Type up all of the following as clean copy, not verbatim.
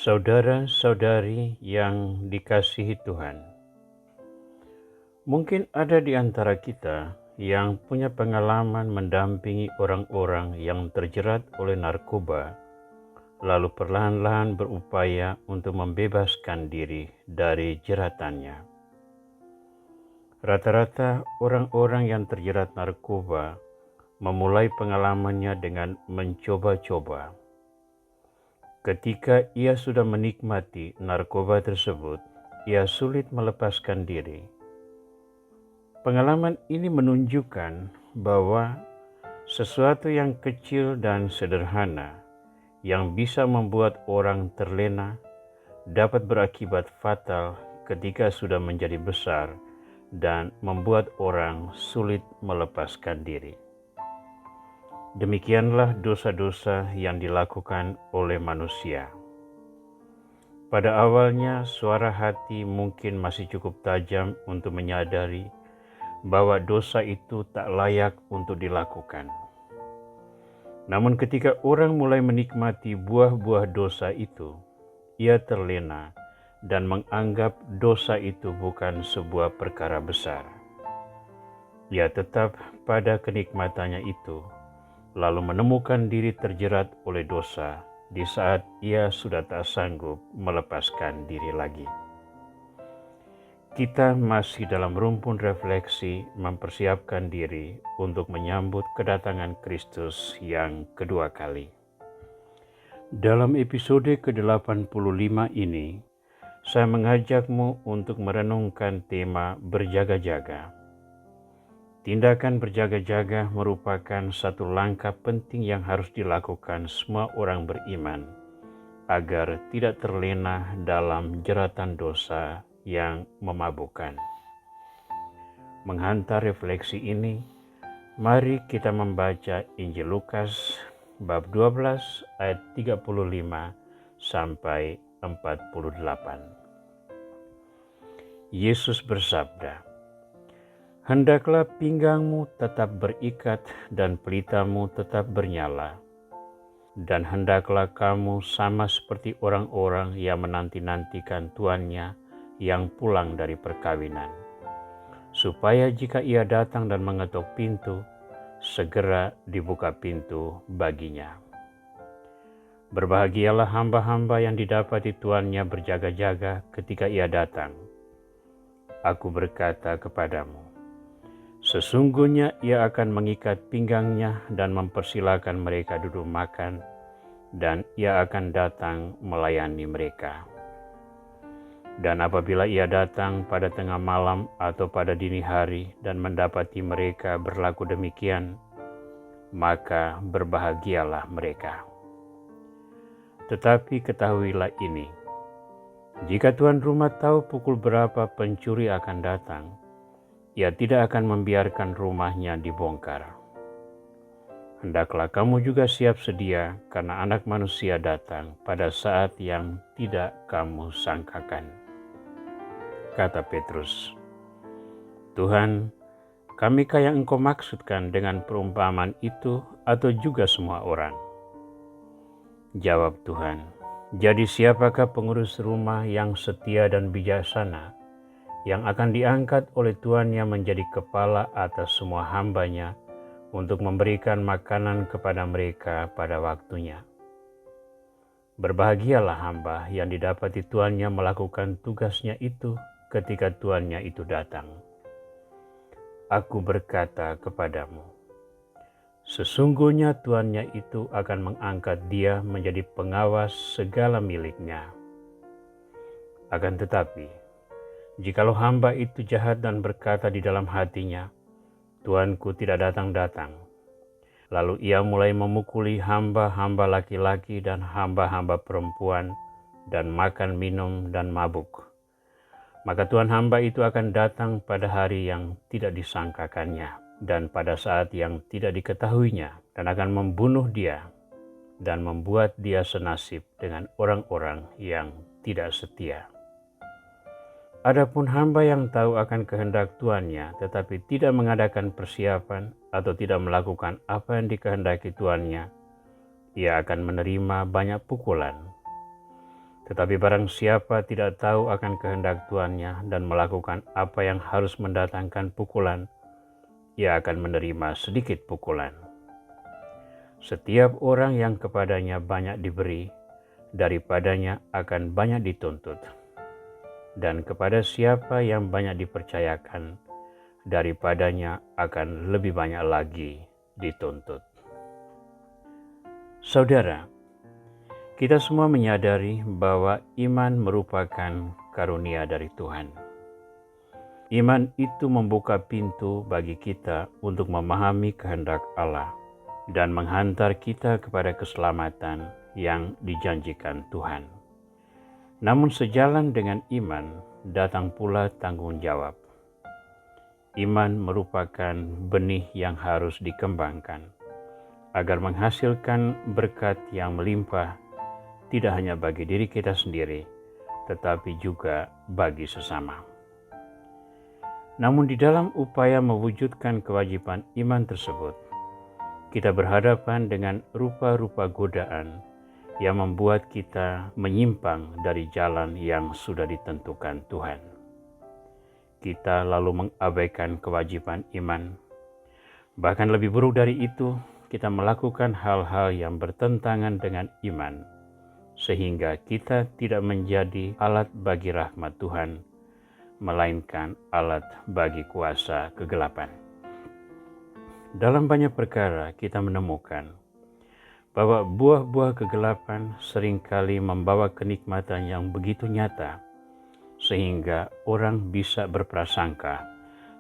Saudara-saudari yang dikasihi Tuhan, mungkin ada di antara kita yang punya pengalaman mendampingi orang-orang yang terjerat oleh narkoba, lalu perlahan-lahan berupaya untuk membebaskan diri dari jeratannya. Rata-rata orang-orang yang terjerat narkoba memulai pengalamannya dengan mencoba-coba. Ketika ia sudah menikmati narkoba tersebut, ia sulit melepaskan diri. Pengalaman ini menunjukkan bahwa sesuatu yang kecil dan sederhana yang bisa membuat orang terlena dapat berakibat fatal ketika sudah menjadi besar dan membuat orang sulit melepaskan diri. Demikianlah dosa-dosa yang dilakukan oleh manusia. Pada awalnya, suara hati mungkin masih cukup tajam untuk menyadari bahwa dosa itu tak layak untuk dilakukan. Namun ketika orang mulai menikmati buah-buah dosa itu, ia terlena dan menganggap dosa itu bukan sebuah perkara besar. Ia tetap pada kenikmatannya itu, lalu menemukan diri terjerat oleh dosa di saat ia sudah tak sanggup melepaskan diri lagi. Kita masih dalam rumpun refleksi mempersiapkan diri untuk menyambut kedatangan Kristus yang kedua kali. Dalam episode ke-85 ini, saya mengajakmu untuk merenungkan tema berjaga-jaga. Tindakan berjaga-jaga merupakan satu langkah penting yang harus dilakukan semua orang beriman agar tidak terlena dalam jeratan dosa yang memabukkan. Menghantar refleksi ini, mari kita membaca Injil Lukas bab 12 ayat 35 sampai 48. Yesus bersabda, "Hendaklah pinggangmu tetap berikat dan pelitamu tetap bernyala. Dan hendaklah kamu sama seperti orang-orang yang menanti-nantikan tuannya yang pulang dari perkawinan, supaya jika ia datang dan mengetuk pintu, segera dibuka pintu baginya. Berbahagialah hamba-hamba yang didapati tuannya berjaga-jaga ketika ia datang. Aku berkata kepadamu, sesungguhnya ia akan mengikat pinggangnya dan mempersilakan mereka duduk makan, dan ia akan datang melayani mereka. Dan apabila ia datang pada tengah malam atau pada dini hari dan mendapati mereka berlaku demikian, maka berbahagialah mereka. Tetapi ketahuilah ini, jika tuan rumah tahu pukul berapa pencuri akan datang, ia tidak akan membiarkan rumahnya dibongkar. Hendaklah kamu juga siap sedia, karena Anak Manusia datang pada saat yang tidak kamu sangkakan." Kata Petrus, "Tuhan, kamikah yang Engkau maksudkan dengan perumpamaan itu atau juga semua orang?" Jawab Tuhan, "Jadi siapakah pengurus rumah yang setia dan bijaksana, yang akan diangkat oleh tuannya menjadi kepala atas semua hambanya untuk memberikan makanan kepada mereka pada waktunya? Berbahagialah hamba yang didapati tuannya melakukan tugasnya itu ketika tuannya itu datang. Aku berkata kepadamu, sesungguhnya tuannya itu akan mengangkat dia menjadi pengawas segala miliknya. Akan tetapi, jikalau hamba itu jahat dan berkata di dalam hatinya, Tuanku tidak datang-datang, lalu ia mulai memukuli hamba-hamba laki-laki dan hamba-hamba perempuan dan makan minum dan mabuk, maka tuan hamba itu akan datang pada hari yang tidak disangkakannya dan pada saat yang tidak diketahuinya, dan akan membunuh dia dan membuat dia senasib dengan orang-orang yang tidak setia. Adapun hamba yang tahu akan kehendak tuannya tetapi tidak mengadakan persiapan atau tidak melakukan apa yang dikehendaki tuannya, ia akan menerima banyak pukulan. Tetapi barang siapa tidak tahu akan kehendak Tuannya dan melakukan apa yang harus mendatangkan pukulan, ia akan menerima sedikit pukulan. Setiap orang yang kepadanya banyak diberi, daripadanya akan banyak dituntut. Dan kepada siapa yang banyak dipercayakan, daripadanya akan lebih banyak lagi dituntut. Saudara, kita semua menyadari bahwa iman merupakan karunia dari Tuhan. Iman itu membuka pintu bagi kita untuk memahami kehendak Allah dan menghantar kita kepada keselamatan yang dijanjikan Tuhan. Namun sejalan dengan iman datang pula tanggung jawab. Iman merupakan benih yang harus dikembangkan agar menghasilkan berkat yang melimpah tidak hanya bagi diri kita sendiri, tetapi juga bagi sesama. Namun di dalam upaya mewujudkan kewajiban iman tersebut, kita berhadapan dengan rupa-rupa godaan yang membuat kita menyimpang dari jalan yang sudah ditentukan Tuhan. Kita lalu mengabaikan kewajiban iman. Bahkan lebih buruk dari itu, kita melakukan hal-hal yang bertentangan dengan iman, sehingga kita tidak menjadi alat bagi rahmat Tuhan, melainkan alat bagi kuasa kegelapan. Dalam banyak perkara kita menemukan bahwa buah-buah kegelapan seringkali membawa kenikmatan yang begitu nyata, sehingga orang bisa berprasangka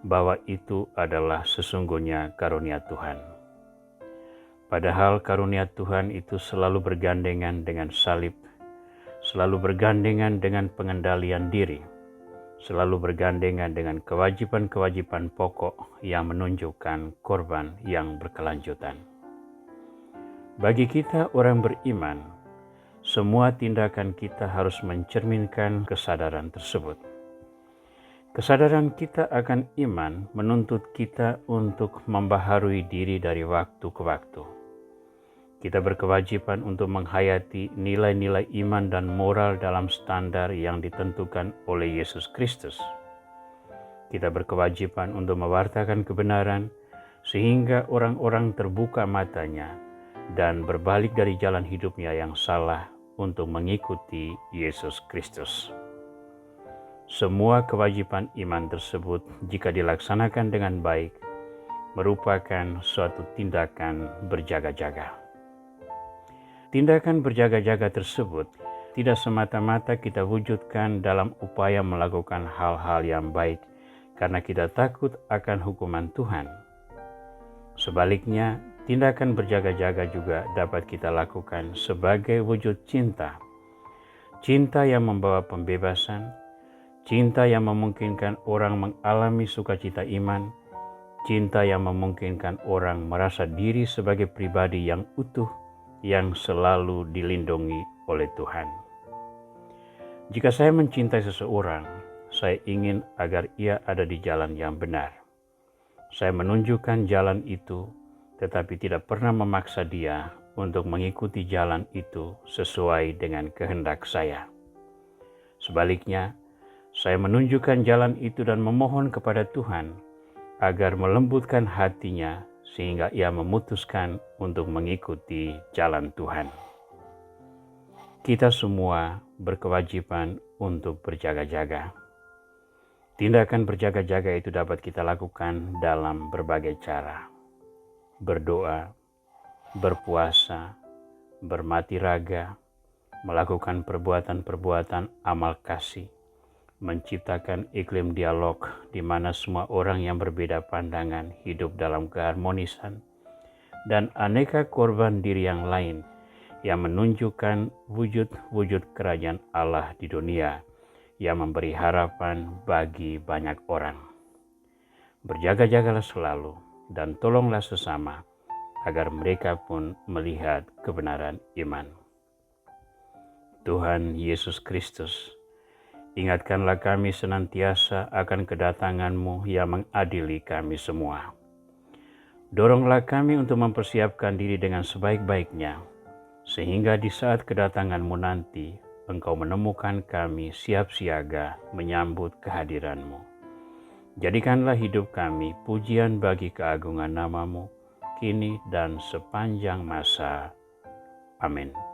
bahwa itu adalah sesungguhnya karunia Tuhan. Padahal karunia Tuhan itu selalu bergandengan dengan salib, selalu bergandengan dengan pengendalian diri, selalu bergandengan dengan kewajiban-kewajiban pokok yang menunjukkan korban yang berkelanjutan. Bagi kita orang beriman, semua tindakan kita harus mencerminkan kesadaran tersebut. Kesadaran kita akan iman menuntut kita untuk membaharui diri dari waktu ke waktu. Kita berkewajiban untuk menghayati nilai-nilai iman dan moral dalam standar yang ditentukan oleh Yesus Kristus. Kita berkewajiban untuk mewartakan kebenaran sehingga orang-orang terbuka matanya dan berbalik dari jalan hidupnya yang salah untuk mengikuti Yesus Kristus. Semua kewajiban iman tersebut jika dilaksanakan dengan baik merupakan suatu tindakan berjaga-jaga. Tindakan berjaga-jaga tersebut tidak semata-mata kita wujudkan dalam upaya melakukan hal-hal yang baik karena kita takut akan hukuman Tuhan. Sebaliknya, tindakan berjaga-jaga juga dapat kita lakukan sebagai wujud cinta. Cinta yang membawa pembebasan, cinta yang memungkinkan orang mengalami sukacita iman, cinta yang memungkinkan orang merasa diri sebagai pribadi yang utuh, yang selalu dilindungi oleh Tuhan. Jika saya mencintai seseorang, saya ingin agar ia ada di jalan yang benar. Saya menunjukkan jalan itu, tetapi tidak pernah memaksa dia untuk mengikuti jalan itu sesuai dengan kehendak saya. Sebaliknya, saya menunjukkan jalan itu dan memohon kepada Tuhan agar melembutkan hatinya sehingga ia memutuskan untuk mengikuti jalan Tuhan. Kita semua berkewajiban untuk berjaga-jaga. Tindakan berjaga-jaga itu dapat kita lakukan dalam berbagai cara. Berdoa, berpuasa, bermati raga, melakukan perbuatan-perbuatan amal kasih, menciptakan iklim dialog di mana semua orang yang berbeda pandangan hidup dalam keharmonisan, dan aneka korban diri yang lain yang menunjukkan wujud-wujud kerajaan Allah di dunia yang memberi harapan bagi banyak orang. Berjaga-jagalah selalu dan tolonglah sesama agar mereka pun melihat kebenaran iman. Tuhan Yesus Kristus, ingatkanlah kami senantiasa akan kedatangan-Mu yang mengadili kami semua. Doronglah kami untuk mempersiapkan diri dengan sebaik-baiknya, sehingga di saat kedatangan-Mu nanti, Engkau menemukan kami siap siaga menyambut kehadiran-Mu. Jadikanlah hidup kami pujian bagi keagungan nama-Mu, kini dan sepanjang masa. Amin.